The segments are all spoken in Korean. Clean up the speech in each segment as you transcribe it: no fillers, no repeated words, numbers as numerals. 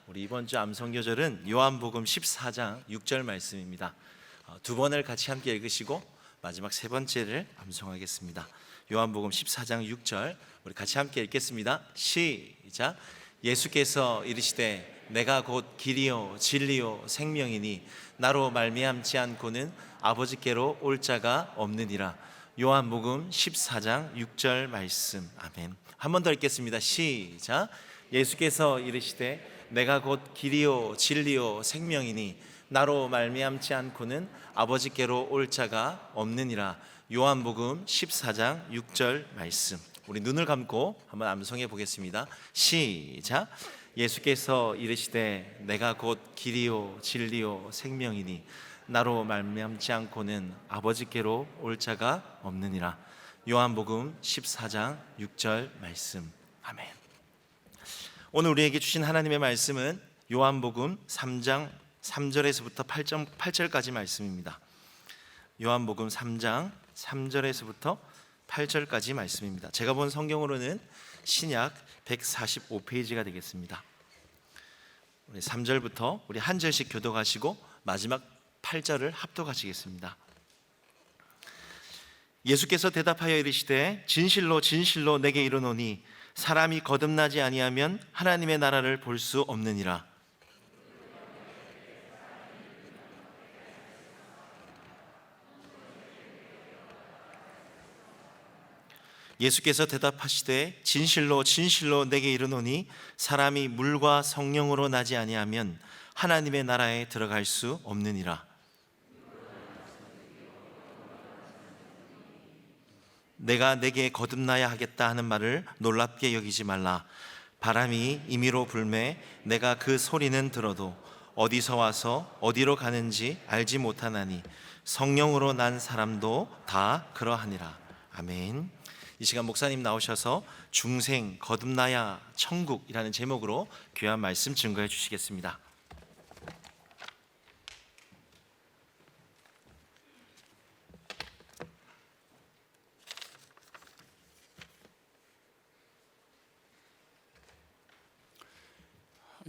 우리 이번 주 암송교절은 요한복음 14장 6절 말씀입니다. 두 번을 같이 함께 읽으시고 마지막 세 번째를 암송하겠습니다. 요한복음 14장 6절 우리 같이 함께 읽겠습니다. 시작. 예수께서 이르시되 내가 곧 길이요 진리요 생명이니 나로 말미암지 않고는 아버지께로 올 자가 없느니라. 요한복음 14장 6절 말씀. 아멘. 한 번 더 읽겠습니다. 시작. 예수께서 이르시되 내가 곧 길이요 진리요 생명이니 나로 말미암지 않고는 아버지께로 올 자가 없느니라. 요한복음 14장 6절 말씀. 우리 눈을 감고 한번 암송해 보겠습니다. 시작. 예수께서 이르시되 내가 곧 길이요 진리요 생명이니 나로 말미암지 않고는 아버지께로 올 자가 없느니라. 요한복음 14장 6절 말씀. 아멘. 오늘 우리에게 주신 하나님의 말씀은 요한복음 3장 3절에서부터 8절까지 말씀입니다. 요한복음 3장 3절에서부터 8절까지 말씀입니다. 제가 본 성경으로는 신약 145페이지가 되겠습니다. 우리 3절부터 우리 한 절씩 교독하시고 마지막 8절을 합독하시겠습니다. 예수께서 대답하여 이르시되 진실로 진실로 내게 이르노니 사람이 거듭나지 아니하면 하나님의 나라를 볼 수 없느니라. 예수께서 대답하시되 진실로 진실로 내게 이르노니 사람이 물과 성령으로 나지 아니하면 하나님의 나라에 들어갈 수 없느니라. 내가 내게 거듭나야 하겠다 하는 말을 놀랍게 여기지 말라. 바람이 임의로 불매 내가 그 소리는 들어도 어디서 와서 어디로 가는지 알지 못하나니 성령으로 난 사람도 다 그러하니라. 아멘. 이 시간 목사님 나오셔서 중생 거듭나야 천국이라는 제목으로 귀한 말씀 증거해 주시겠습니다.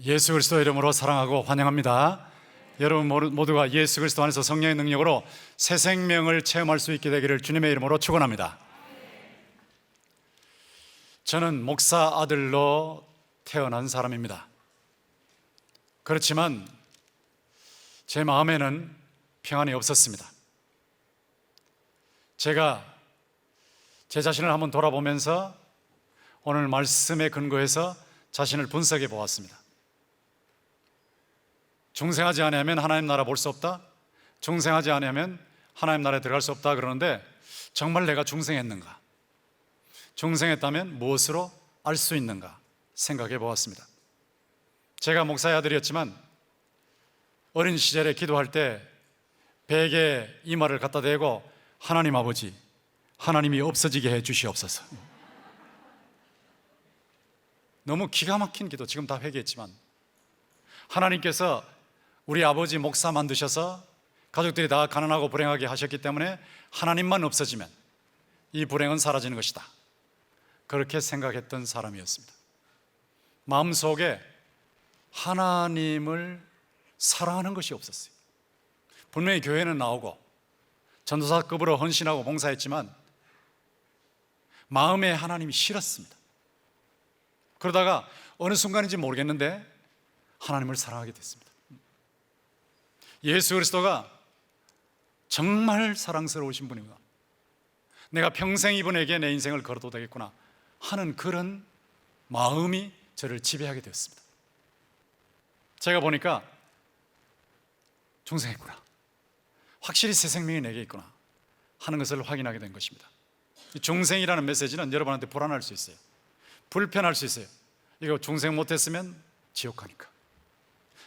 예수 그리스도 이름으로 사랑하고 환영합니다. 여러분 모두가 예수 그리스도 안에서 성령의 능력으로 새 생명을 체험할 수 있게 되기를 주님의 이름으로 축원합니다. 저는 목사 아들로 태어난 사람입니다. 그렇지만 제 마음에는 평안이 없었습니다. 제가 제 자신을 한번 돌아보면서 오늘 말씀에 근거해서 자신을 분석해 보았습니다. 중생하지 않으면 하나님 나라 볼 수 없다. 중생하지 않으면 하나님 나라에 들어갈 수 없다 그러는데 정말 내가 중생했는가? 중생했다면 무엇으로 알 수 있는가 생각해 보았습니다. 제가 목사의 아들이었지만 어린 시절에 기도할 때 베개에 이마를 갖다 대고 하나님 아버지, 하나님이 없어지게 해 주시옵소서. 너무 기가 막힌 기도, 지금 다 회개했지만 하나님께서 우리 아버지 목사 만드셔서 가족들이 다 가난하고 불행하게 하셨기 때문에 하나님만 없어지면 이 불행은 사라지는 것이다, 그렇게 생각했던 사람이었습니다. 마음속에 하나님을 사랑하는 것이 없었어요. 분명히 교회는 나오고 전도사급으로 헌신하고 봉사했지만 마음에 하나님이 싫었습니다. 그러다가 어느 순간인지 모르겠는데 하나님을 사랑하게 됐습니다. 예수 그리스도가 정말 사랑스러우신 분이구나, 내가 평생 이분에게 내 인생을 걸어도 되겠구나 하는 그런 마음이 저를 지배하게 되었습니다. 제가 보니까 중생했구나, 확실히 새 생명이 내게 있구나 하는 것을 확인하게 된 것입니다. 중생이라는 메시지는 여러분한테 불안할 수 있어요. 불편할 수 있어요. 이거 중생 못했으면 지옥 가니까,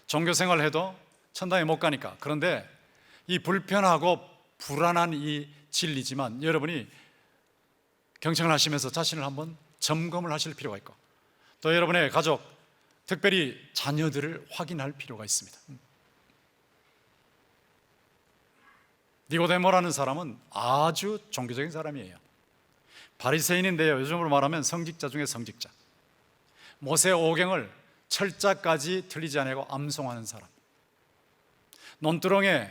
종교생활 해도 천당에 못 가니까. 그런데 이 불편하고 불안한 이 진리지만 여러분이 경청을 하시면서 자신을 한번 점검을 하실 필요가 있고, 또 여러분의 가족, 특별히 자녀들을 확인할 필요가 있습니다. 니고데모라는 사람은 아주 종교적인 사람이에요. 바리새인인데요, 요즘으로 말하면 성직자 중에 성직자. 모세 오경을 철자까지 틀리지 않고 암송하는 사람, 논두렁에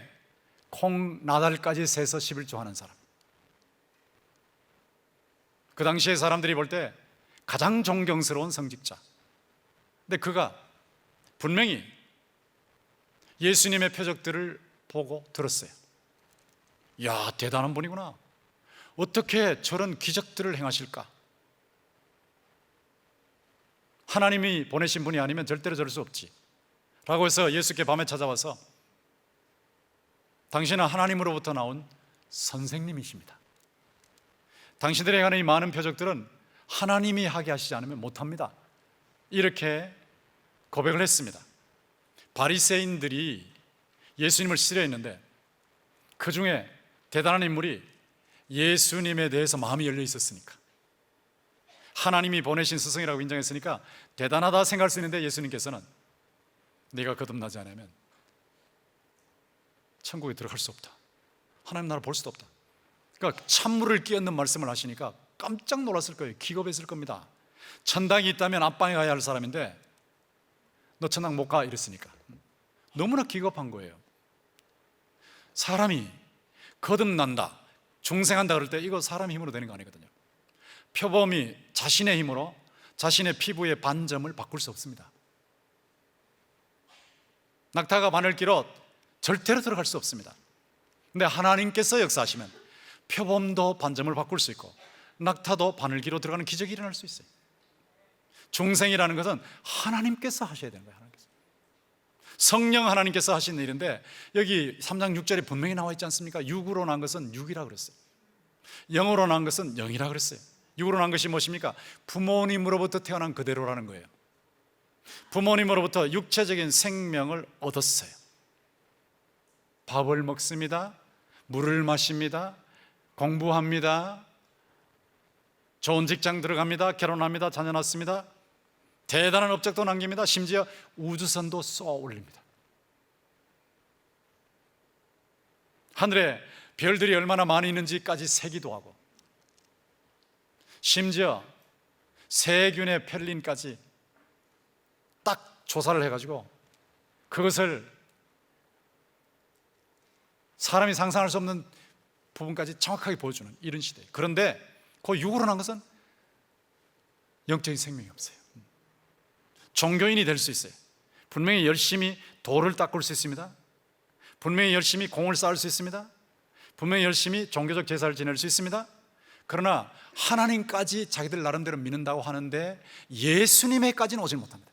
콩 나달까지 세서 11조 하는 사람. 그 당시에 사람들이 볼 때 가장 존경스러운 성직자. 근데 그가 분명히 예수님의 표적들을 보고 들었어요. 야, 대단한 분이구나. 어떻게 저런 기적들을 행하실까? 하나님이 보내신 분이 아니면 절대로 저럴 수 없지 라고 해서 예수께 밤에 찾아와서 당신은 하나님으로부터 나온 선생님이십니다. 당신들에게 하는 이 많은 표적들은 하나님이 하게 하시지 않으면 못합니다. 이렇게 고백을 했습니다. 바리새인들이 예수님을 싫어했는데 그 중에 대단한 인물이 예수님에 대해서 마음이 열려 있었으니까, 하나님이 보내신 스승이라고 인정했으니까 대단하다 생각할 수 있는데 예수님께서는 네가 거듭나지 않으면 천국에 들어갈 수 없다, 하나님 나라를 볼 수도 없다. 그러니까 찬물을 끼얹는 말씀을 하시니까 깜짝 놀랐을 거예요. 기겁했을 겁니다. 천당이 있다면 앞방에 가야 할 사람인데 너 천당 못 가 이랬으니까 너무나 기겁한 거예요. 사람이 거듭난다, 중생한다 그럴 때 이거 사람 힘으로 되는 거 아니거든요. 표범이 자신의 힘으로 자신의 피부의 반점을 바꿀 수 없습니다. 낙타가 바늘 길어 절대로 들어갈 수 없습니다. 근데 하나님께서 역사하시면 표범도 반점을 바꿀 수 있고 낙타도 바늘기로 들어가는 기적이 일어날 수 있어요. 중생이라는 것은 하나님께서 하셔야 되는 거예요. 하나님께서. 성령 하나님께서 하시는 일인데 여기 3장 6절에 분명히 나와 있지 않습니까? 육으로 난 것은 육이라 그랬어요. 영으로 난 것은 영이라 그랬어요. 육으로 난 것이 무엇입니까? 부모님으로부터 태어난 그대로라는 거예요. 부모님으로부터 육체적인 생명을 얻었어요. 밥을 먹습니다, 물을 마십니다, 공부합니다, 좋은 직장 들어갑니다, 결혼합니다, 자녀 낳습니다, 대단한 업적도 남깁니다, 심지어 우주선도 쏘아 올립니다. 하늘에 별들이 얼마나 많이 있는지까지 세기도 하고, 심지어 세균의 편린까지 딱 조사를 해가지고 그것을 사람이 상상할 수 없는 부분까지 정확하게 보여주는 이런 시대예요. 그런데 그 육으로 난 것은 영적인 생명이 없어요. 종교인이 될 수 있어요. 분명히 열심히 돌을 닦을 수 있습니다. 분명히 열심히 공을 쌓을 수 있습니다. 분명히 열심히 종교적 제사를 지낼 수 있습니다. 그러나 하나님까지 자기들 나름대로 믿는다고 하는데 예수님에까지는 오질 못합니다.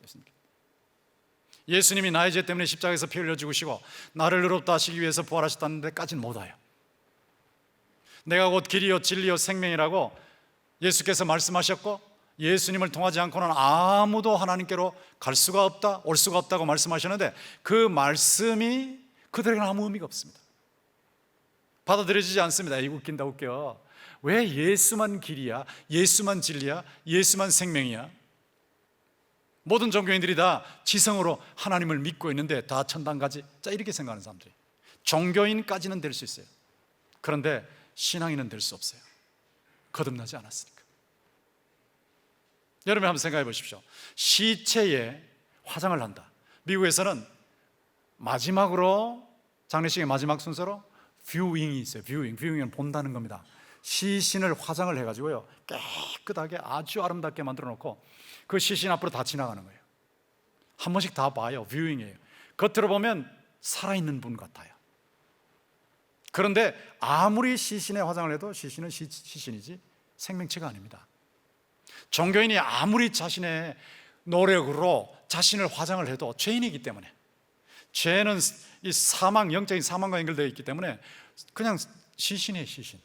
예수님이 나의 죄 때문에 십자가에서 피 흘려 죽으시고 나를 의롭다 하시기 위해서 부활하셨다는 데까지는 못 와요. 내가 곧 길이요 진리요 생명이라고 예수께서 말씀하셨고, 예수님을 통하지 않고는 아무도 하나님께로 갈 수가 없다, 올 수가 없다고 말씀하셨는데 그 말씀이 그들에게는 아무 의미가 없습니다. 받아들여지지 않습니다. 에이, 웃긴다 웃겨. 왜 예수만 길이야, 예수만 진리야, 예수만 생명이야? 모든 종교인들이 다 지성으로 하나님을 믿고 있는데 다 천당 가지? 자, 이렇게 생각하는 사람들이. 종교인까지는 될 수 있어요. 그런데 신앙인은 될 수 없어요. 거듭나지 않았으니까. 여러분 한번 생각해 보십시오. 시체에 화장을 한다. 미국에서는 마지막으로, 장례식의 마지막 순서로 뷰잉이 있어요. 뷰잉은 본다는 겁니다. 시신을 화장을 해가지고요, 깨끗하게 아주 아름답게 만들어 놓고 그 시신 앞으로 다 지나가는 거예요. 한 번씩 다 봐요. 뷰잉이에요. 겉으로 보면 살아있는 분 같아요. 그런데 아무리 시신에 화장을 해도 시신은 시신이지 생명체가 아닙니다. 종교인이 아무리 자신의 노력으로 자신을 화장을 해도 죄인이기 때문에, 죄는 이 사망, 영적인 사망과 연결되어 있기 때문에 그냥 시신이에요, 시신.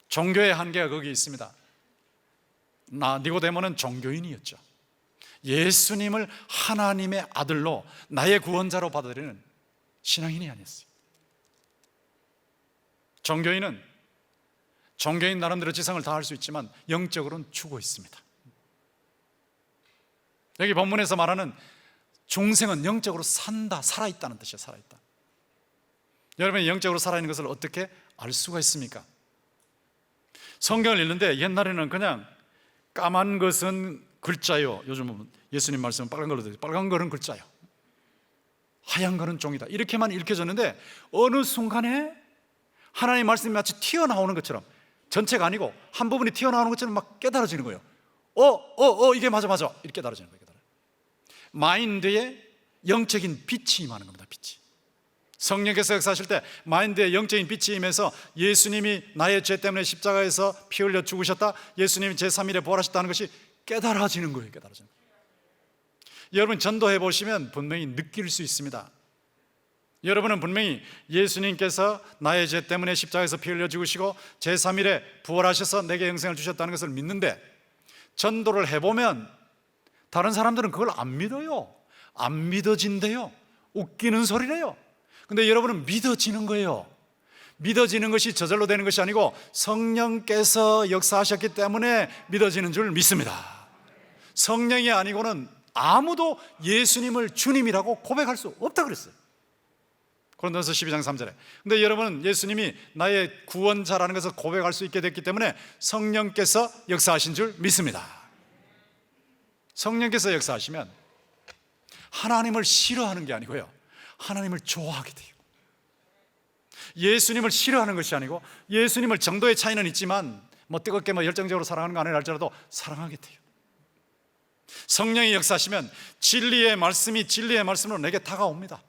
종교의 한계가 거기 있습니다. 니고데모는 종교인이었죠. 예수님을 하나님의 아들로, 나의 구원자로 받아들이는 신앙인이 아니었어요. 종교인은 종교인 나름대로 지성을 다할 수 있지만 영적으로는 죽어 있습니다. 여기 본문에서 말하는 중생은 영적으로 산다, 살아있다는 뜻이에요. 살아있다. 여러분이 영적으로 살아있는 것을 어떻게 알 수가 있습니까? 성경을 읽는데 옛날에는 그냥 까만 것은 글자요. 요즘은 예수님 말씀은 빨간 걸로 되어 있어요. 빨간 거는 글자요, 하얀 거는 종이다, 이렇게만 읽혀졌는데 어느 순간에 하나님의 말씀이 마치 튀어나오는 것처럼, 전체가 아니고 한 부분이 튀어나오는 것처럼 막 깨달아지는 거예요. 이게 맞아 이렇게 깨달아지는 거예요. 마인드에 영적인 빛이 임하는 겁니다. 빛이. 성령께서 역사하실 때 마인드에 영적인 빛이 임해서 예수님이 나의 죄 때문에 십자가에서 피 흘려 죽으셨다, 예수님이 제3일에 부활하셨다는 것이 깨달아지는 거예요. 깨달아지는 거예요. 여러분 전도해 보시면 분명히 느낄 수 있습니다. 여러분은 분명히 예수님께서 나의 죄 때문에 십자가에서 피 흘려 죽으시고 제3일에 부활하셔서 내게 영생을 주셨다는 것을 믿는데, 전도를 해보면 다른 사람들은 그걸 안 믿어요. 안 믿어진대요. 웃기는 소리래요. 근데 여러분은 믿어지는 거예요. 믿어지는 것이 저절로 되는 것이 아니고 성령께서 역사하셨기 때문에 믿어지는 줄 믿습니다. 성령이 아니고는 아무도 예수님을 주님이라고 고백할 수 없다 그랬어요. 고린도서 12장 3절에. 근데 여러분은 예수님이 나의 구원자라는 것을 고백할 수 있게 됐기 때문에 성령께서 역사하신 줄 믿습니다. 성령께서 역사하시면 하나님을 싫어하는 게 아니고요, 하나님을 좋아하게 돼요. 예수님을 싫어하는 것이 아니고, 예수님을 정도의 차이는 있지만 뜨겁게 열정적으로 사랑하는 거 아니라 할지라도 사랑하게 돼요. 성령이 역사하시면 진리의 말씀이 진리의 말씀으로 내게 다가옵니다.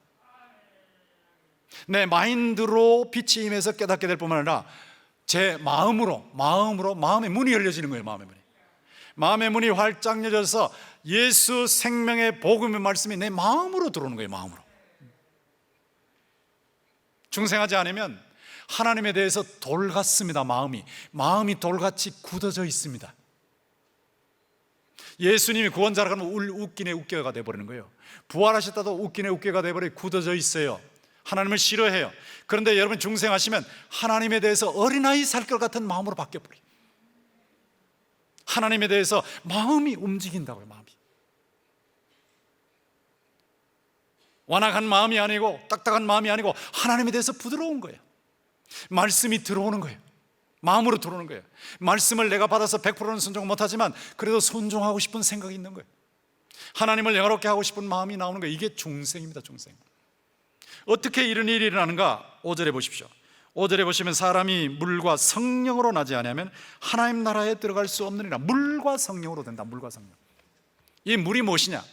내 마인드로 빛이 임해서 깨닫게 될 뿐만 아니라 제 마음의 문이 열려지는 거예요. 마음의 문이 활짝 열려서 예수 생명의 복음의 말씀이 내 마음으로 들어오는 거예요. 마음으로. 중생하지 않으면 하나님에 대해서 돌 같습니다. 마음이 돌같이 굳어져 있습니다. 예수님이 구원자라 하면 웃기네 웃겨가 돼버리는 거예요. 부활하셨다도 웃기네 웃겨가 돼버리고 굳어져 있어요. 하나님을 싫어해요. 그런데 여러분 중생하시면 하나님에 대해서 어린아이 살 것 같은 마음으로 바뀌어버려요. 하나님에 대해서 마음이 움직인다고요. 마음이 완악한 마음이 아니고 딱딱한 마음이 아니고 하나님에 대해서 부드러운 거예요. 말씀이 들어오는 거예요. 마음으로 들어오는 거예요. 말씀을 내가 받아서 100%는 순종 못하지만 그래도 순종하고 싶은 생각이 있는 거예요. 하나님을 영화롭게 하고 싶은 마음이 나오는 거예요. 이게 중생입니다. 중생. 어떻게 이런 일이 일어나는가? 5절에 보십시오. 5절에 보시면 사람이 물과 성령으로 나지 않으면 하나님 나라에 들어갈 수 없느니라. 물과 성령으로 된다. 물과 성령. 이 물이 무엇이냐?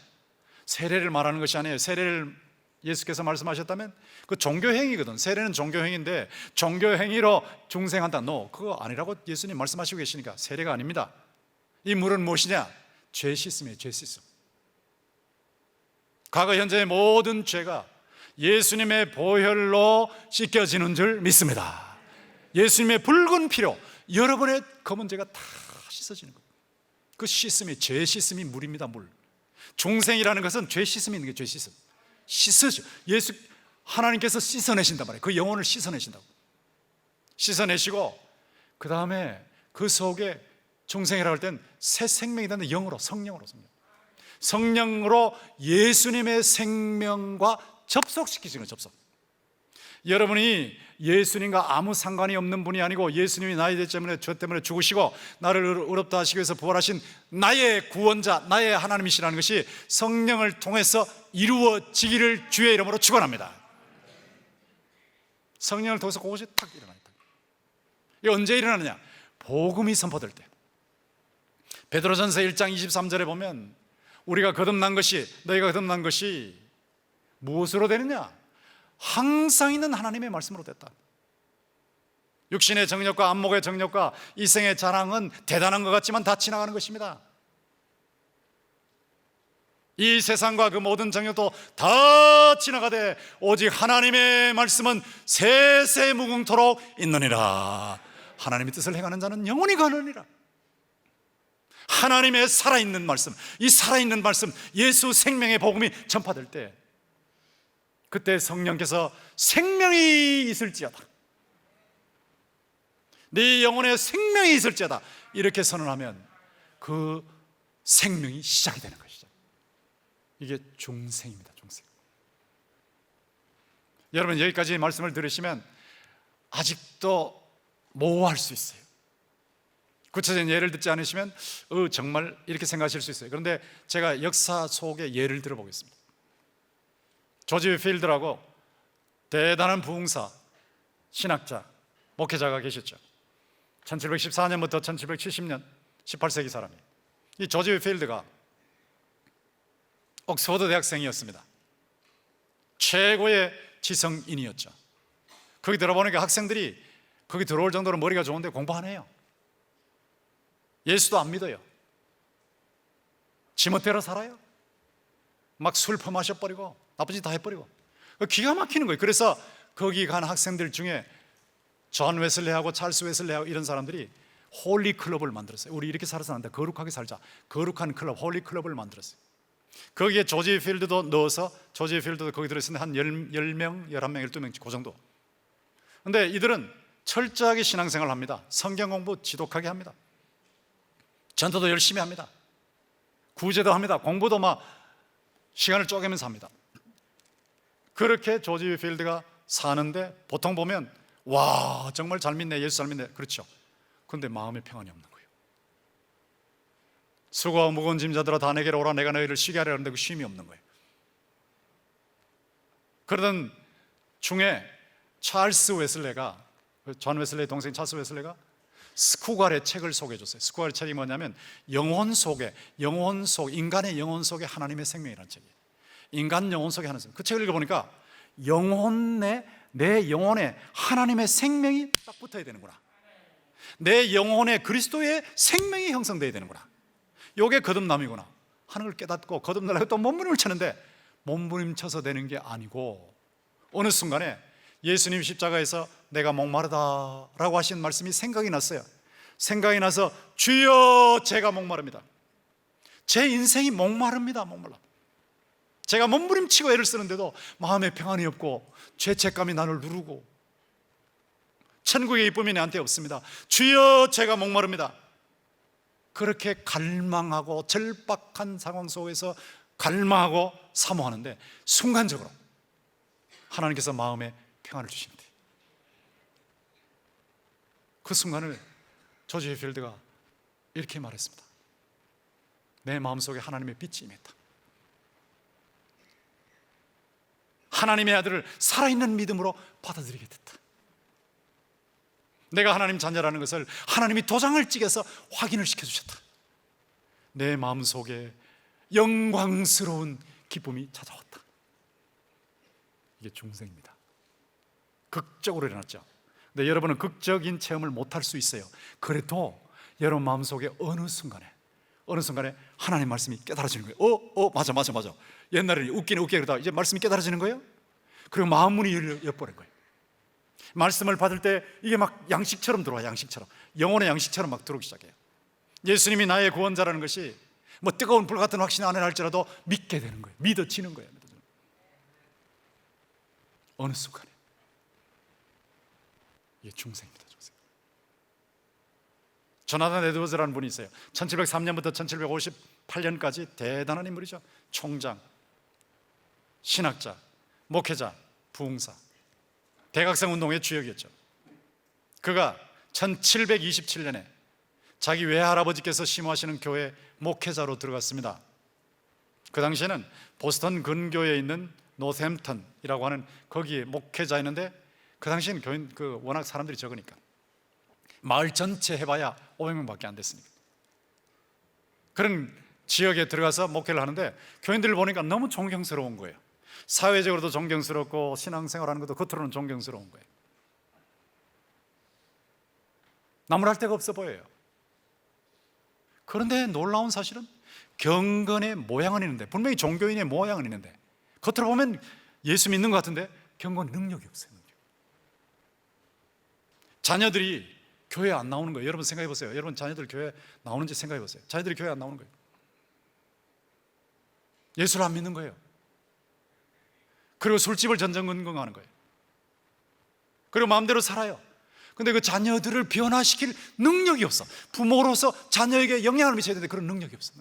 세례를 말하는 것이 아니에요. 세례를 예수께서 말씀하셨다면 그 종교행위거든. 세례는 종교행위인데 종교행위로 중생한다. 그거 아니라고 예수님 말씀하시고 계시니까 세례가 아닙니다. 이 물은 무엇이냐? 죄 씻음이에요. 죄 씻음. 과거 현재의 모든 죄가 예수님의 보혈로 씻겨지는 줄 믿습니다. 예수님의 붉은 피로 여러분의 검은 죄가 다 씻어지는 거예요. 그 씻음이, 죄 씻음이 물입니다. 물. 중생이라는 것은 죄 씻음이 있는 게 죄 씻음. 씻어져. 하나님께서 씻어내신단 말이에요. 그 영혼을 씻어내신다고. 씻어내시고 그 다음에 그 속에 중생이라고 할 땐 새 생명이 되는 영으로, 성령으로 예수님의 생명과 접속시키시는 거예요. 접속. 여러분이 예수님과 아무 상관이 없는 분이 아니고 예수님이 나의 죄 때문에 죽으시고 나를 의롭다 하시기 위해서 부활하신 나의 구원자, 나의 하나님이시라는 것이 성령을 통해서 이루어지기를 주의 이름으로 축원합니다. 성령을 통해서 그것이 탁 일어나요. 이게 언제 일어나느냐? 복음이 선포될 때. 베드로전서 1장 23절에 보면 우리가 거듭난 것이, 너희가 거듭난 것이 무엇으로 되느냐? 항상 있는 하나님의 말씀으로 됐다. 육신의 정욕과 안목의 정욕과 이생의 자랑은 대단한 것 같지만 다 지나가는 것입니다. 이 세상과 그 모든 정욕도 다 지나가되 오직 하나님의 말씀은 세세 무궁토록 있느니라. 하나님의 뜻을 행하는 자는 영원히 가느니라. 하나님의 살아있는 말씀, 이 살아있는 말씀, 예수 생명의 복음이 전파될 때 그때 성령께서 생명이 있을지어다, 네 영혼에 생명이 있을지어다 이렇게 선언하면 그 생명이 시작이 되는 것이죠. 이게 중생입니다. 중생. 여러분 여기까지 말씀을 들으시면 아직도 모호할 수 있어요. 구체적인 예를 듣지 않으시면 정말 이렇게 생각하실 수 있어요. 그런데 제가 역사 속의 예를 들어보겠습니다. 조지 필드라고 대단한 부흥사, 신학자, 목회자가 계셨죠. 1714년부터 1770년 18세기 사람이에요. 이 조지 필드가 옥스퍼드 대학생이었습니다. 최고의 지성인이었죠. 거기 들어보니까 학생들이 거기 들어올 정도로 머리가 좋은데 공부 안 해요. 예수도 안 믿어요. 지멋대로 살아요. 막 술 퍼마셔버리고 나쁜 짓 다 해버리고 기가 막히는 거예요. 그래서 거기 간 학생들 중에 존 웨슬레하고 찰스 웨슬레하고 이런 사람들이 홀리 클럽을 만들었어요. 우리 이렇게 살아서 안 돼. 거룩하게 살자. 거룩한 클럽, 홀리 클럽을 만들었어요. 거기에 조지 필드도 넣어서 조지 필드도 거기 들어있는데 한 10명, 11명, 12명 그 정도. 근데 이들은 철저하게 신앙생활을 합니다. 성경 공부 지독하게 합니다. 전도도 열심히 합니다. 구제도 합니다. 공부도 막 시간을 쪼개면서 합니다. 그렇게 조지 필드가 사는데 보통 보면 와 정말 잘 믿네, 예수 잘 믿네. 그렇죠. 그런데 마음에 평안이 없는 거예요. 수고하고 무거운 짐자들아 다 내게로 오라, 내가 너희를 쉬게 하려 하는데 그 쉼이 없는 거예요. 그러던 중에 찰스 웨슬레가, 존 웨슬레의 동생 찰스 웨슬레가 스쿠갈의 책을 소개해줬어요. 스쿠갈의 책이 뭐냐면 인간의 영혼 속에 하나님의 생명이라는 책이에요. 인간 영혼 속에 하나님. 그 책을 읽어보니까 내 영혼에 하나님의 생명이 딱 붙어야 되는구나. 내 영혼에 그리스도의 생명이 형성되어야 되는구나. 이게 거듭남이구나 하는 걸 깨닫고 거듭나려고 또 몸부림을 치는데 몸부림쳐서 되는 게 아니고 어느 순간에 예수님 십자가에서 내가 목마르다라고 하신 말씀이 생각이 났어요. 생각이 나서 주여 제가 목마릅니다. 제 인생이 목마릅니다. 목말라. 제가 몸부림치고 애를 쓰는데도 마음에 평안이 없고 죄책감이 나를 누르고 천국의 기쁨이 내한테 없습니다. 주여 제가 목마릅니다. 그렇게 갈망하고 절박한 상황 속에서 갈망하고 사모하는데 순간적으로 하나님께서 마음에 평안을 주신대. 그 순간을 조지 필드가 이렇게 말했습니다. 내 마음속에 하나님의 빛이 임했다. 하나님의 아들을 살아있는 믿음으로 받아들이게 됐다. 내가 하나님 자녀라는 것을 하나님이 도장을 찍어서 확인을 시켜주셨다. 내 마음속에 영광스러운 기쁨이 찾아왔다. 이게 중생입니다. 극적으로 일어났죠. 근데 여러분은 극적인 체험을 못할 수 있어요. 그래도 여러분 마음속에 어느 순간에 하나님 말씀이 깨달아지는 거예요. 맞아. 옛날에 웃기네 그러다가 이제 말씀이 깨달아지는 거예요. 그리고 마음 문이 열려버린 거예요. 말씀을 받을 때 이게 막 양식처럼 들어와요. 양식처럼, 영혼의 양식처럼 막 들어오기 시작해요. 예수님이 나의 구원자라는 것이 뭐 뜨거운 불 같은 확신 안에 할지라도 믿게 되는 거예요. 믿어지는 거예요. 어느 순간에 이게 중생입니다. 중생. 조나단 에드워즈라는 분이 있어요. 1703년부터 1758년까지 대단한 인물이죠. 총장, 신학자, 목회자, 부흥사, 대각성 운동의 주역이었죠. 그가 1727년에 자기 외할아버지께서 심호하시는 교회 목회자로 들어갔습니다. 그 당시에는 보스턴 근교에 있는 노샘턴이라고 하는 거기에 목회자였는데 그 당시에는 교인 워낙 사람들이 적으니까 마을 전체 해봐야 500명밖에 안 됐으니까 그런 지역에 들어가서 목회를 하는데 교인들을 보니까 너무 존경스러운 거예요. 사회적으로도 존경스럽고 신앙생활하는 것도 겉으로는 존경스러운 거예요. 나무랄 데가 없어 보여요. 그런데 놀라운 사실은 경건의 모양은 있는데, 분명히 종교인의 모양은 있는데 겉으로 보면 예수 믿는 것 같은데 경건 능력이 없어요. 자녀들이 교회 안 나오는 거예요. 여러분 생각해 보세요. 여러분 자녀들 교회 나오는지 생각해 보세요. 자녀들이 교회 안 나오는 거예요. 예수를 안 믿는 거예요. 그리고 술집을 전전긍긍하는 거예요. 그리고 마음대로 살아요. 근데 그 자녀들을 변화시킬 능력이 없어. 부모로서 자녀에게 영향을 미쳐야 되는데 그런 능력이 없어.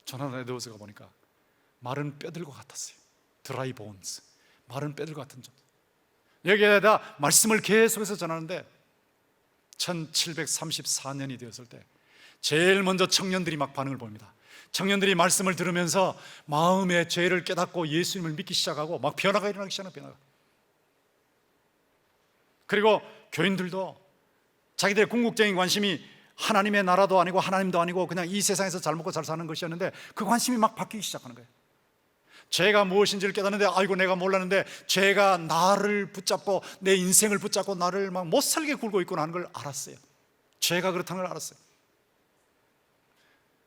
조나단 에드워즈가 보니까 마른 뼈들과 같았어요. 드라이 본스, 마른 뼈들 같은 존재. 여기에다 말씀을 계속해서 전하는데 1734년이 되었을 때 제일 먼저 청년들이 막 반응을 보입니다. 청년들이 말씀을 들으면서 마음의 죄를 깨닫고 예수님을 믿기 시작하고 막 변화가 일어나기 시작하는 변화가. 그리고 교인들도 자기들의 궁극적인 관심이 하나님의 나라도 아니고 하나님도 아니고 그냥 이 세상에서 잘 먹고 잘 사는 것이었는데 그 관심이 막 바뀌기 시작하는 거예요. 죄가 무엇인지를 깨닫는데 아이고 내가 몰랐는데 죄가 나를 붙잡고 내 인생을 붙잡고 나를 막 못 살게 굴고 있구나 하는 걸 알았어요. 죄가 그렇다는 걸 알았어요.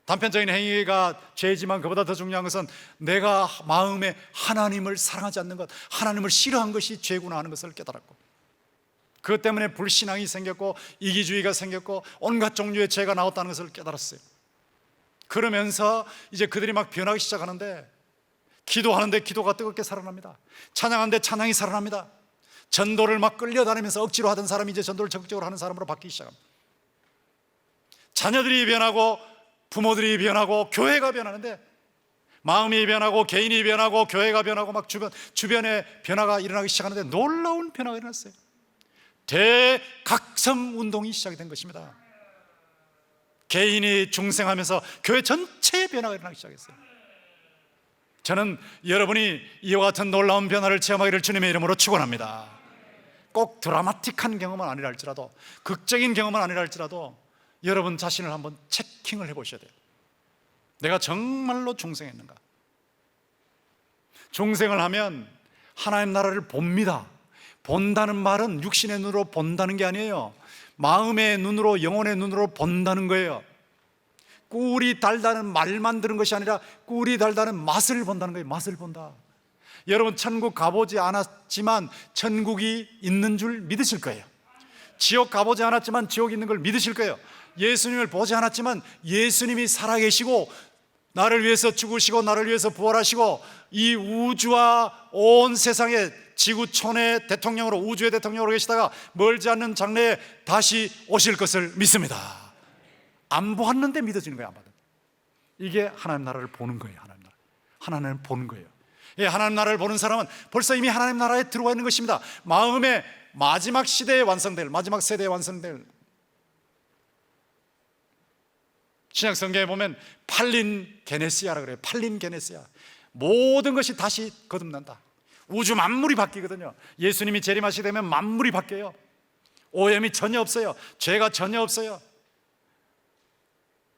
단편적인 행위가 죄지만 그보다 더 중요한 것은 내가 마음에 하나님을 사랑하지 않는 것, 하나님을 싫어한 것이 죄구나 하는 것을 깨달았고, 그것 때문에 불신앙이 생겼고 이기주의가 생겼고 온갖 종류의 죄가 나왔다는 것을 깨달았어요. 그러면서 이제 그들이 막 변하기 시작하는데, 기도하는데 기도가 뜨겁게 살아납니다. 찬양하는데 찬양이 살아납니다. 전도를 막 끌려다니면서 억지로 하던 사람이 이제 전도를 적극적으로 하는 사람으로 바뀌기 시작합니다. 자녀들이 변하고 부모들이 변하고 교회가 변하는데, 마음이 변하고 개인이 변하고 교회가 변하고 막 주변에 변화가 일어나기 시작하는데 놀라운 변화가 일어났어요. 대각성 운동이 시작이 된 것입니다. 개인이 중생하면서 교회 전체의 변화가 일어나기 시작했어요. 저는 여러분이 이와 같은 놀라운 변화를 체험하기를 주님의 이름으로 축원합니다. 꼭 드라마틱한 경험은 아니라 할지라도, 극적인 경험은 아니라 할지라도 여러분 자신을 한번 체킹을 해보셔야 돼요. 내가 정말로 중생했는가? 중생을 하면 하나님 나라를 봅니다. 본다는 말은 육신의 눈으로 본다는 게 아니에요. 마음의 눈으로, 영혼의 눈으로 본다는 거예요. 꿀이 달다는 말만 들은 것이 아니라 꿀이 달다는 맛을 본다는 거예요. 맛을 본다. 여러분 천국 가보지 않았지만 천국이 있는 줄 믿으실 거예요. 지옥 가보지 않았지만 지옥이 있는 걸 믿으실 거예요. 예수님을 보지 않았지만 예수님이 살아계시고 나를 위해서 죽으시고 나를 위해서 부활하시고 이 우주와 온 세상의 지구촌의 대통령으로, 우주의 대통령으로 계시다가 멀지 않는 장래에 다시 오실 것을 믿습니다. 안 보았는데 믿어지는 거예요. 안 받은. 이게 하나님 나라를 보는 거예요. 하나님 나라. 하나님을 보는 거예요. 예, 하나님 나라를 보는 사람은 벌써 이미 하나님 나라에 들어와 있는 것입니다. 마음의 마지막 시대에 완성될, 마지막 세대에 완성될, 신약 성경에 보면 팔린 게네시아라 그래요. 팔린 게네시아. 모든 것이 다시 거듭난다. 우주 만물이 바뀌거든요. 예수님이 재림하시게 되면 만물이 바뀌어요. 오염이 전혀 없어요. 죄가 전혀 없어요.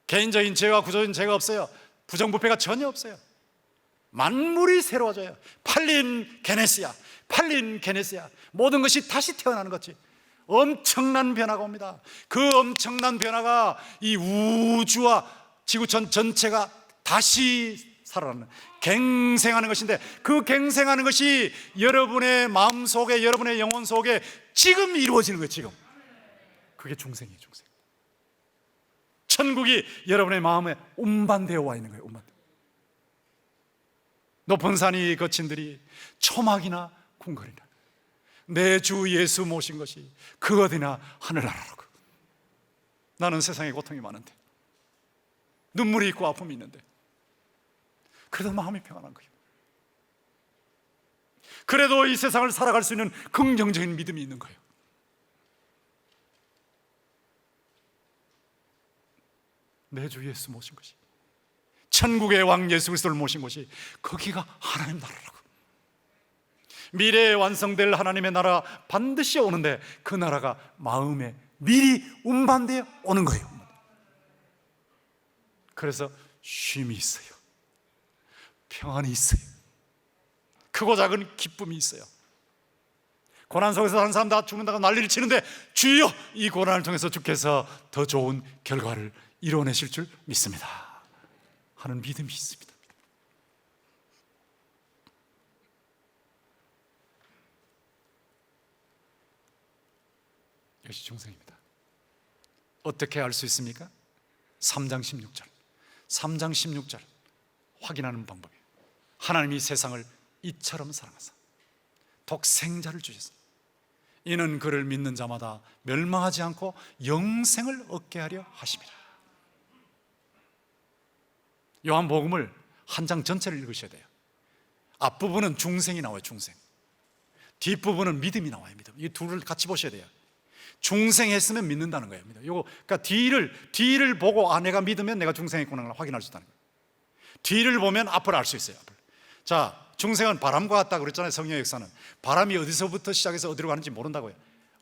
개인적인 죄와 구조적인 죄가 없어요. 부정부패가 전혀 없어요. 만물이 새로워져요. 팔린 게네시아, 팔린 게네시아. 모든 것이 다시 태어나는 거지. 엄청난 변화가 옵니다. 그 엄청난 변화가 이 우주와 지구촌 전체가 다시 살아나는, 갱생하는 것인데, 그 갱생하는 것이 여러분의 마음 속에, 여러분의 영혼 속에 지금 이루어지는 거예요. 지금. 그게 중생이에요. 중생. 천국이 여러분의 마음에 운반되어 와 있는 거예요. 운반되어. 높은 산이 거친들이 초막이나 궁궐이나 내 주 예수 모신 것이 그 어디나 하늘나라라고. 나는 세상에 고통이 많은데, 눈물이 있고 아픔이 있는데, 그래도 마음이 평안한 거예요. 그래도 이 세상을 살아갈 수 있는 긍정적인 믿음이 있는 거예요. 내 주 예수 모신 것이, 천국의 왕 예수 그리스도를 모신 것이 거기가 하나님 나라라고. 미래에 완성될 하나님의 나라 반드시 오는데 그 나라가 마음에 미리 운반되어 오는 거예요. 그래서 쉼이 있어요. 평안이 있어요. 크고 작은 기쁨이 있어요. 고난 속에서 다른 사람 다 죽는다고 난리를 치는데 주여, 이 고난을 통해서 주께서 더 좋은 결과를 이뤄내실 줄 믿습니다 하는 믿음이 있습니다. 이것이 중생입니다. 어떻게 알 수 있습니까? 3장 16절 3장 16절 확인하는 방법이에요. 하나님이 세상을 이처럼 사랑하사 독생자를 주셨습니다. 이는 그를 믿는 자마다 멸망하지 않고 영생을 얻게 하려 하심이라. 요한복음을 한 장 전체를 읽으셔야 돼요. 앞부분은 중생이 나와요. 중생. 뒷부분은 믿음이 나와요. 믿음. 이 둘을 같이 보셔야 돼요. 중생했으면 믿는다는 거예요. 요거 그러니까 뒤를 보고 내가 믿으면 내가 중생했구나 확인할 수 있다는 거예요. 뒤를 보면 앞을 알 수 있어요. 앞을. 자, 중생은 바람과 같다 그랬잖아요. 성령의 역사는 바람이 어디서부터 시작해서 어디로 가는지 모른다고요.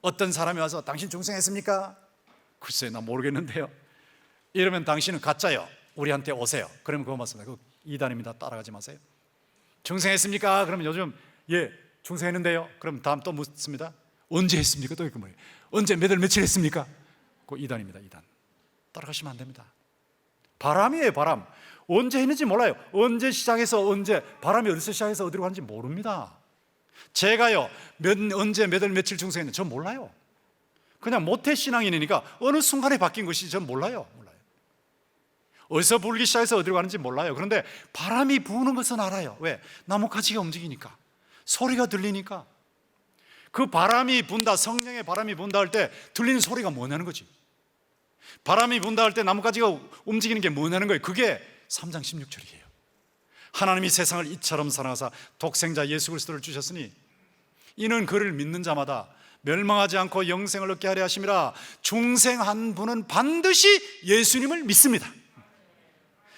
어떤 사람이 와서 당신 중생했습니까? 글쎄 나 모르겠는데요. 이러면 당신은 가짜요. 우리한테 오세요. 그러면 그거 맞습니다. 그거 이단입니다. 따라가지 마세요. 중생했습니까? 그러면 요즘 예 중생했는데요. 그럼 다음 또 묻습니다. 언제 했습니까? 또 이거 뭐예요? 언제 몇 월 며칠 했습니까? 그거 이단입니다. 이단. 따라가시면 안 됩니다. 바람이에요. 바람. 언제 했는지 몰라요. 언제 시작해서 언제 바람이 어디서 시작해서 어디로 가는지 모릅니다. 제가요 언제 몇 월 며칠 중생했는지 전 몰라요. 그냥 모태신앙인이니까 어느 순간에 바뀐 것이 전 몰라요. 어디서 불기 시작해서 어디로 가는지 몰라요. 그런데 바람이 부는 것은 알아요. 왜? 나뭇가지가 움직이니까, 소리가 들리니까. 그 바람이 분다, 성령의 바람이 분다 할 때 들리는 소리가 뭐냐는 거지. 바람이 분다 할 때 나뭇가지가 움직이는 게 뭐냐는 거예요. 그게 3장 16절이에요. 하나님이 세상을 이처럼 사랑하사 독생자 예수 그리스도를 주셨으니 이는 그를 믿는 자마다 멸망하지 않고 영생을 얻게 하려 하심이라. 중생한 분은 반드시 예수님을 믿습니다.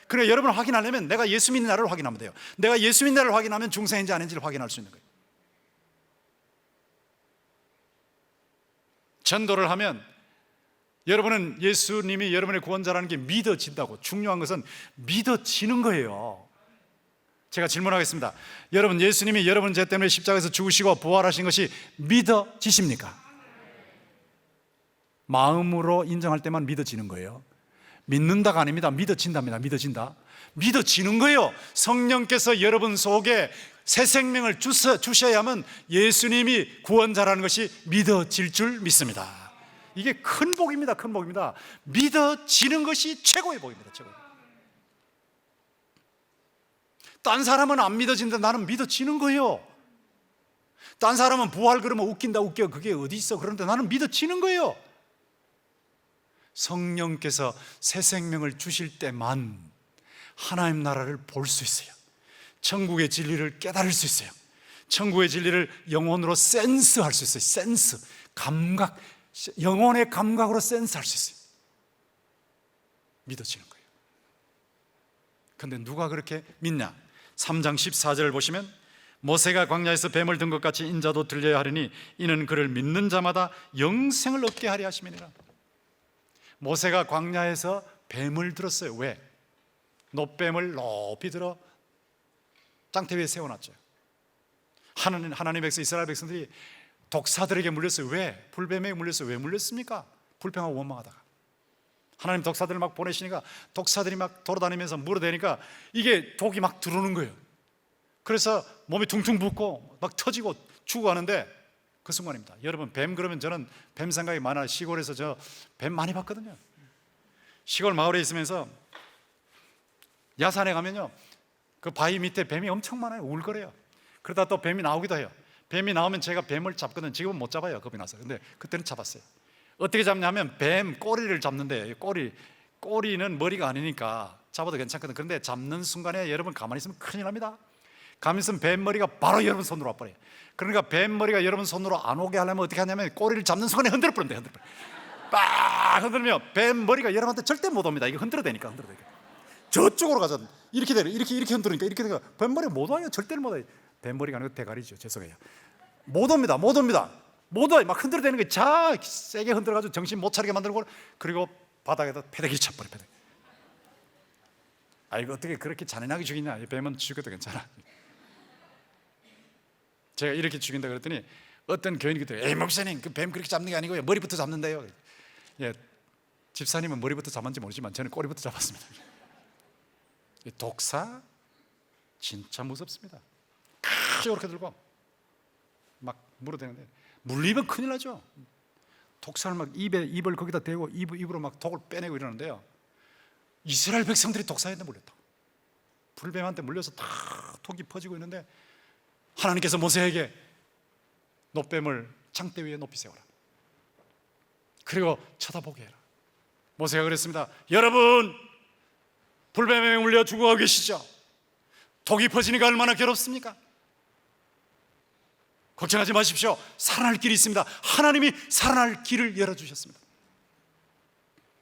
그래, 여러분 확인하려면 내가 예수 믿는 나를 확인하면 돼요. 내가 예수 믿는 나를 확인하면 중생인지 아닌지를 확인할 수 있는 거예요. 전도를 하면 여러분은 예수님이 여러분의 구원자라는 게 믿어진다고. 중요한 것은 믿어지는 거예요. 제가 질문하겠습니다. 여러분, 예수님이 여러분 죄 때문에 십자가에서 죽으시고 부활하신 것이 믿어지십니까? 마음으로 인정할 때만 믿어지는 거예요. 믿는다가 아닙니다. 믿어진답니다. 믿어진다. 믿어지는 거예요. 성령께서 여러분 속에 새 생명을 주셔야만 예수님이 구원자라는 것이 믿어질 줄 믿습니다. 이게 큰 복입니다. 큰 복입니다. 믿어지는 것이 최고의 복입니다. 최고의 복. 딴 사람은 안 믿어진다. 나는 믿어지는 거예요. 딴 사람은 부활 그러면 웃긴다 웃겨. 그게 어디 있어. 그런데 나는 믿어지는 거예요. 성령께서 새 생명을 주실 때만 하나님 나라를 볼 수 있어요. 천국의 진리를 깨달을 수 있어요. 천국의 진리를 영혼으로 센스할 수 있어요. 센스, 감각, 영혼의 감각으로 센스할 수 있어요. 믿어지는 거예요. 그런데 누가 그렇게 믿냐? 3장 14절을 보시면 모세가 광야에서 뱀을 든 것 같이 인자도 들려야 하리니 이는 그를 믿는 자마다 영생을 얻게 하려 하심이니라. 모세가 광야에서 뱀을 들었어요. 왜? 놋뱀을 높이 들어 장대 위에 세워놨죠. 하나님 백성, 이스라엘 백성들이 독사들에게 물렸어요. 왜? 불뱀에게 물렸어요. 왜 물렸습니까? 불평하고 원망하다가 하나님 독사들을 막 보내시니까 독사들이 막 돌아다니면서 물어대니까 이게 독이 막 들어오는 거예요. 그래서 몸이 퉁퉁 붓고 막 터지고 죽어가는데 그 순간입니다. 여러분, 뱀 그러면 저는 뱀 생각이 많아요. 시골에서 저 뱀 많이 봤거든요. 시골 마을에 있으면서 야산에 가면요, 그 바위 밑에 뱀이 엄청 많아요. 울거려요. 그러다 또 뱀이 나오기도 해요. 뱀이 나오면 제가 뱀을 잡거든요. 지금은 못 잡아요. 겁이 나서. 근데 그때는 잡았어요. 어떻게 잡냐면 뱀 꼬리를 잡는데, 꼬리는 머리가 아니니까 잡아도 괜찮거든. 그런데 잡는 순간에 여러분 가만히 있으면 큰일 납니다. 가만히 있으면 뱀 머리가 바로 여러분 손으로 와버려요. 그러니까 뱀 머리가 여러분 손으로 안 오게 하려면 어떻게 하냐면 꼬리를 잡는 순간에 흔들어 버린대. 빡 흔들면 뱀 머리가 여러분한테 절대 못 옵니다. 이게 흔들어대니까. 저쪽으로 가서 이렇게 되려, 이렇게 흔들으니까 이렇게 되니까 뱀 머리 못 와요. 절대로 못 와요. 뱀 머리가 아니고 대가리죠. 죄송해요. 못 옵니다. 못 와요. 막 흔들어대는 게 자 세게 흔들어가지고 정신 못 차리게 만들고, 그리고 바닥에다 패대기 쳐버려. 패대기. 이거 어떻게 그렇게 잔인하게 죽이냐? 뱀은 죽여도 괜찮아. 제가 이렇게 죽인다 그랬더니 어떤 교인이 그랬더니, 에이 목사님, 그 뱀 그렇게 잡는 게 아니고요, 머리부터 잡는데요. 예, 집사님은 머리부터 잡았는지 모르지만 저는 꼬리부터 잡았습니다. 독사 진짜 무섭습니다. 이렇게 들고 막 물어대는데 물리면 큰일 나죠. 독사를 막 입을 거기다 대고 입으로 막 독을 빼내고 이러는데요. 이스라엘 백성들이 독사한테 물렸다. 불뱀한테 물려서 다 독이 퍼지고 있는데 하나님께서 모세에게 놋뱀을 장대 위에 높이 세워라. 그리고 쳐다보게 해라. 모세가 그랬습니다. 여러분, 불뱀에 물려 죽어가고 계시죠? 독이 퍼지니까 얼마나 괴롭습니까? 걱정하지 마십시오. 살아날 길이 있습니다. 하나님이 살아날 길을 열어주셨습니다.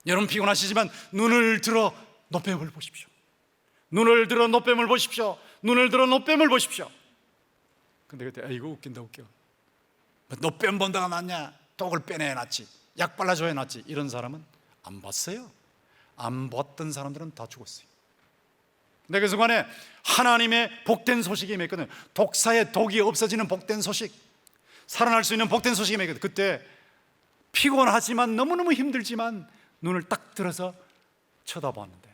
여러분 피곤하시지만 눈을 들어 노뱀을 보십시오. 눈을 들어 노뱀을 보십시오. 눈을 들어 노뱀을 보십시오. 근데 그때 이거 웃긴다 웃겨. 노뱀 본다가 낫냐? 독을 빼내놨지, 약 발라줘야 낫지. 이런 사람은 안 봤어요. 안 봤던 사람들은 다 죽었어요. 근데 그 순간에 하나님의 복된 소식이 임했거든요. 독사의 독이 없어지는 복된 소식, 살아날 수 있는 복된 소식이 임했거든요. 그때 피곤하지만 너무너무 힘들지만 눈을 딱 들어서 쳐다봤는데,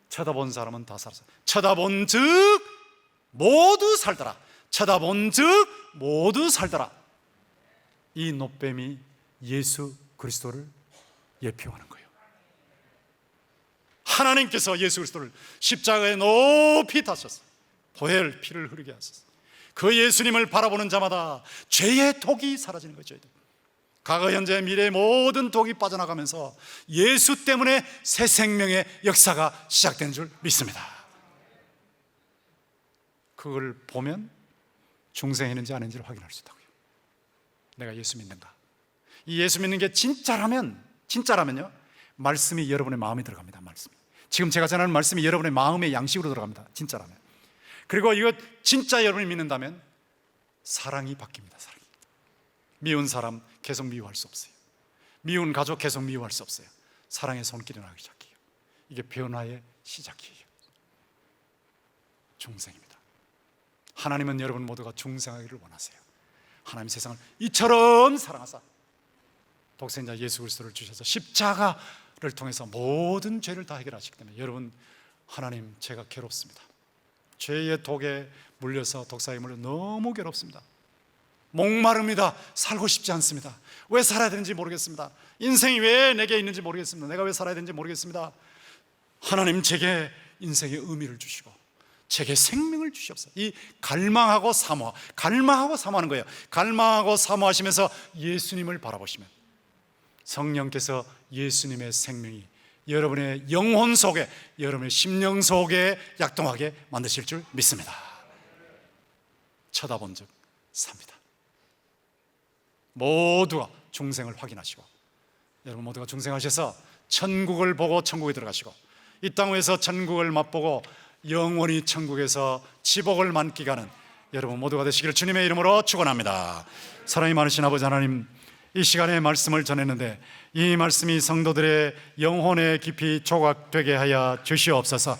쳐다본 사람은 다 살았어요. 쳐다본 즉 모두 살더라. 쳐다본 즉 모두 살더라. 이 노뱀이 예수 그리스도를 예표하는 거예요. 하나님께서 예수 그리스도를 십자가에 높이 다셨어요. 보혈 피를 흐르게 하셨어요. 그 예수님을 바라보는 자마다 죄의 독이 사라지는 거죠. 과거 현재 미래의 모든 독이 빠져나가면서 예수 때문에 새 생명의 역사가 시작되는 줄 믿습니다. 그걸 보면 중생했는지 아닌지를 확인할 수 있다고요. 내가 예수 믿는가? 이 예수 믿는 게 진짜라면요, 말씀이 여러분의 마음에 들어갑니다. 말씀이, 지금 제가 전하는 말씀이 여러분의 마음의 양식으로 들어갑니다. 진짜라면. 그리고 이거 진짜 여러분이 믿는다면 사랑이 바뀝니다. 사랑이. 미운 사람 계속 미워할 수 없어요. 미운 가족 계속 미워할 수 없어요. 사랑의 손길이 나기 시작해요. 이게 변화의 시작이에요. 중생입니다. 하나님은 여러분 모두가 중생하기를 원하세요. 하나님 세상을 이처럼 사랑하사 독생자 예수 그리스도를 주셔서 십자가를 통해서 모든 죄를 다 해결하시기 때문에, 여러분, 하나님, 제가 괴롭습니다. 죄의 독에 물려서, 독사에 물려 너무 괴롭습니다. 목마릅니다. 살고 싶지 않습니다. 왜 살아야 되는지 모르겠습니다. 인생이 왜 내게 있는지 모르겠습니다. 내가 왜 살아야 되는지 모르겠습니다. 하나님, 제게 인생의 의미를 주시고 제게 생명을 주시옵소서. 이 갈망하고 사모하는 거예요. 갈망하고 사모하시면서 예수님을 바라보시면 성령께서 예수님의 생명이 여러분의 영혼 속에, 여러분의 심령 속에 약동하게 만드실 줄 믿습니다. 쳐다본 즉 삽니다. 모두가 중생을 확인하시고, 여러분 모두가 중생하셔서 천국을 보고 천국에 들어가시고, 이 땅 위에서 천국을 맛보고 영원히 천국에서 지복을 만끽하는 여러분 모두가 되시기를 주님의 이름으로 축원합니다. 사랑이 많으신 아버지 하나님, 이 시간에 말씀을 전했는데 이 말씀이 성도들의 영혼에 깊이 조각되게 하여 주시옵소서.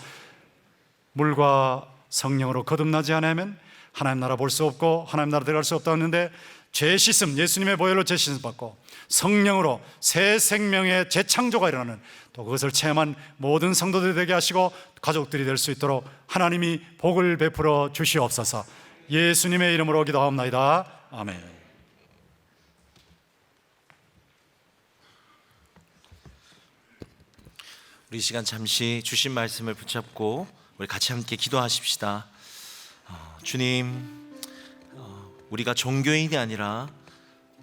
물과 성령으로 거듭나지 않으면 하나님 나라 볼 수 없고 하나님 나라 들어갈 수 없다고 했는데, 죄 씻음, 예수님의 보혈로 죄 씻음 받고 성령으로 새 생명의 재창조가 일어나는, 또 그것을 체험한 모든 성도들이 되게 하시고 가족들이 될 수 있도록 하나님이 복을 베풀어 주시옵소서. 예수님의 이름으로 기도하옵나이다. 아멘. 우리 이 시간 잠시 주신 말씀을 붙잡고 우리 같이 함께 기도하십시다. 주님, 우리가 종교인이 아니라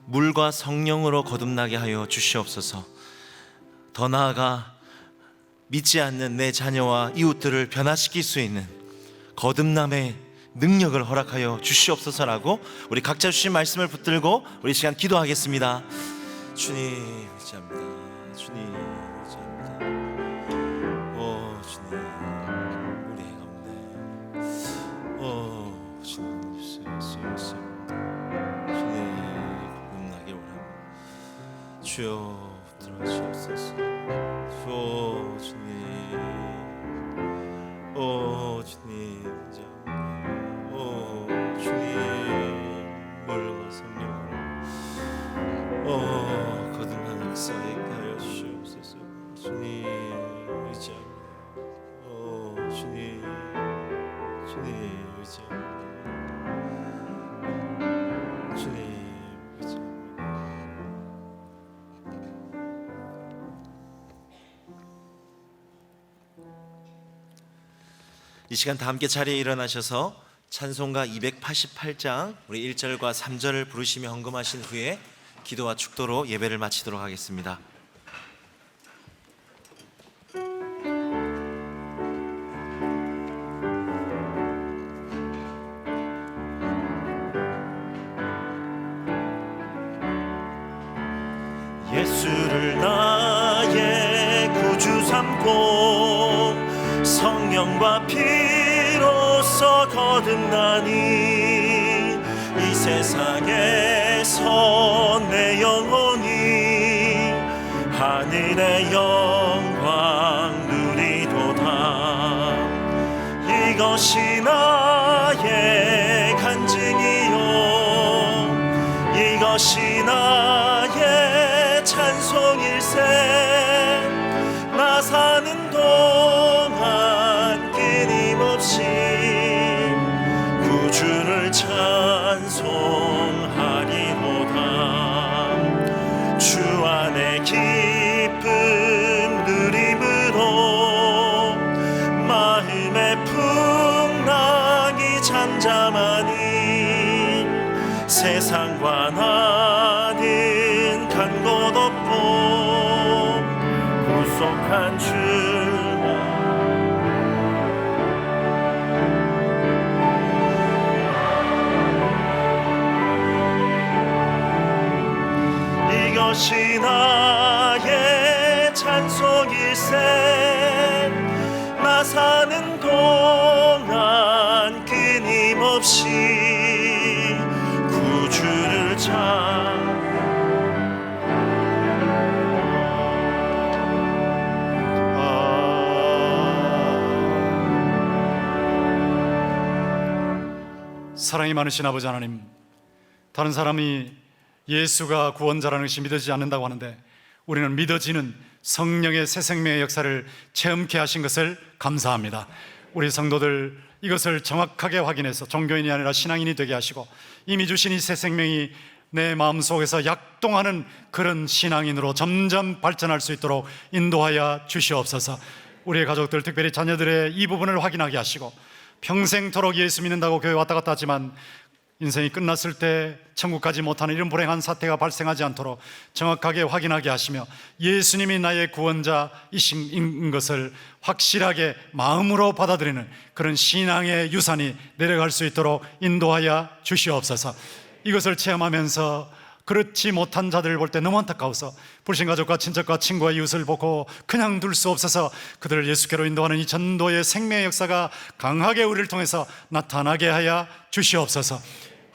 물과 성령으로 거듭나게 하여 주시옵소서. 더 나아가 믿지 않는 내 자녀와 이웃들을 변화시킬 수 있는 거듭남의 능력을 허락하여 주시옵소서라고 우리 각자 주신 말씀을 붙들고 우리 시간 기도하겠습니다. 주님 감사합니다. 주님 감사합니다. 오 주님, 우리 애가 없네. 오 주님 주였습니다. 주님 거듭나게 원합니다. 주여 들어주옵소서. 오 주님, 오 주님, 오 주님, 물과 성령으로 거듭난 역사 있게 하여 주시옵소서. 주님 의지합니다. 오 주님, 주님 의지합니다. 주님 의지합니다. 이 시간 다 함께 자리에 일어나셔서 찬송가 288장 우리 1절과 3절을 부르시며 헌금하신 후에 기도와 축도로 예배를 마치도록 하겠습니다. 주를 나의 구주 삼고 성령과 피로써 거듭나니 이 세상에서 내 영혼이 하늘의 영광 누리도다. 이것이 나의 간증이요 이것이 나의 찬송일세. 나 사는 동안 끊임없이 구주를 찬송하리로다. 주 안에 기쁨 누림으로 마음의 풍랑이 잠잠하니 세상과 나는 간 곳 없고 구속한 주가 이것이 나의 찬송일세. 나 사는 동안 끊임없이 구주를 사랑이 많으신 아버지 하나님, 다른 사람이 예수가 구원자라는 것이 믿어지지 않는다고 하는데 우리는 믿어지는 성령의 새 생명의 역사를 체험케 하신 것을 감사합니다. 우리 성도들 이것을 정확하게 확인해서 종교인이 아니라 신앙인이 되게 하시고 이미 주신 이 새 생명이 내 마음속에서 약동하는 그런 신앙인으로 점점 발전할 수 있도록 인도하여 주시옵소서. 우리의 가족들, 특별히 자녀들의 이 부분을 확인하게 하시고 평생토록 예수 믿는다고 교회 왔다 갔다 하지만 인생이 끝났을 때 천국 가지 못하는 이런 불행한 사태가 발생하지 않도록 정확하게 확인하게 하시며 예수님이 나의 구원자이신 것을 확실하게 마음으로 받아들이는 그런 신앙의 유산이 내려갈 수 있도록 인도하여 주시옵소서. 이것을 체험하면서 그렇지 못한 자들을 볼 때 너무 안타까워서 불신가족과 친척과 친구와 이웃을 보고 그냥 둘 수 없어서 그들을 예수께로 인도하는 이 전도의 생명의 역사가 강하게 우리를 통해서 나타나게 하여 주시옵소서.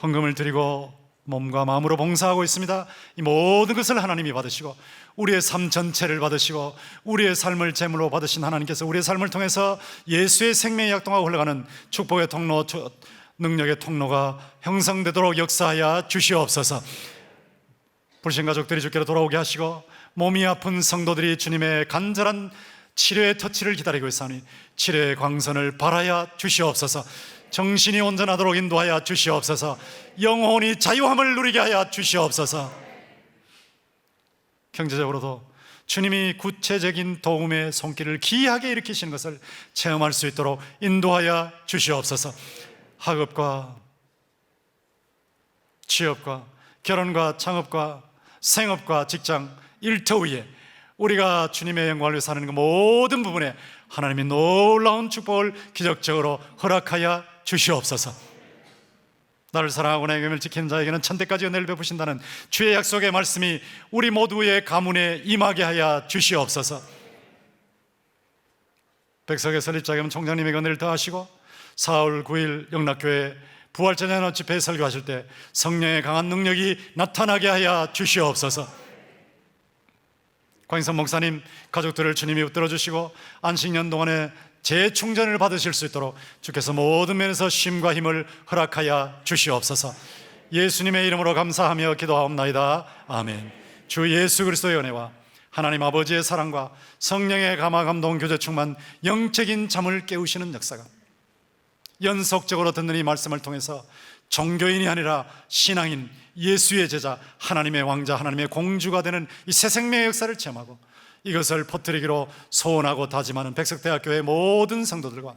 헌금을 드리고 몸과 마음으로 봉사하고 있습니다. 이 모든 것을 하나님이 받으시고 우리의 삶 전체를 받으시고 우리의 삶을 제물로 받으신 하나님께서 우리의 삶을 통해서 예수의 생명이 약동하고 흘러가는 축복의 통로, 능력의 통로가 형성되도록 역사하여 주시옵소서. 불신가족들이 주께로 돌아오게 하시고 몸이 아픈 성도들이 주님의 간절한 치료의 터치를 기다리고 있사오니 치료의 광선을 발하여 주시옵소서. 정신이 온전하도록 인도하여 주시옵소서. 영혼이 자유함을 누리게 하여 주시옵소서. 경제적으로도 주님이 구체적인 도움의 손길을 기이하게 일으키시는 것을 체험할 수 있도록 인도하여 주시옵소서. 학업과 취업과 결혼과 창업과 생업과 직장, 일터 위에 우리가 주님의 영광을 위해 사는 그 모든 부분에 하나님이 놀라운 축복을 기적적으로 허락하여 주시옵소서. 나를 사랑하고 내 계명을 지키는 자에게는 천대까지 은혜를 베푸신다는 주의 약속의 말씀이 우리 모두의 가문에 임하게 하여 주시옵소서. 백석의 설립자겸 총장님에게 은혜를 더하시고 4월 9일 영락교회 부활전야노 집회에 설교하실 때 성령의 강한 능력이 나타나게 하여 주시옵소서. 광인선 목사님 가족들을 주님이 붙들어 주시고 안식년 동안에 재충전을 받으실 수 있도록 주께서 모든 면에서 쉼과 힘을 허락하여 주시옵소서. 예수님의 이름으로 감사하며 기도하옵나이다. 아멘. 주 예수 그리스도의 은혜와 하나님 아버지의 사랑과 성령의 감화 감동 교제 충만 영적인 잠을 깨우시는 역사가 연속적으로 듣는 이 말씀을 통해서 종교인이 아니라 신앙인, 예수의 제자, 하나님의 왕자, 하나님의 공주가 되는 이 새 생명의 역사를 체험하고 이것을 퍼뜨리기로 소원하고 다짐하는 백석대학교의 모든 성도들과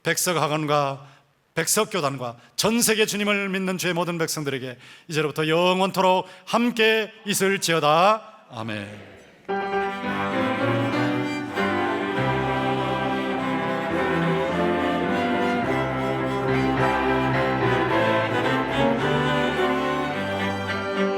백석학원과 백석교단과 전 세계 주님을 믿는 주의 모든 백성들에게 이제로부터 영원토록 함께 있을지어다. 아멘.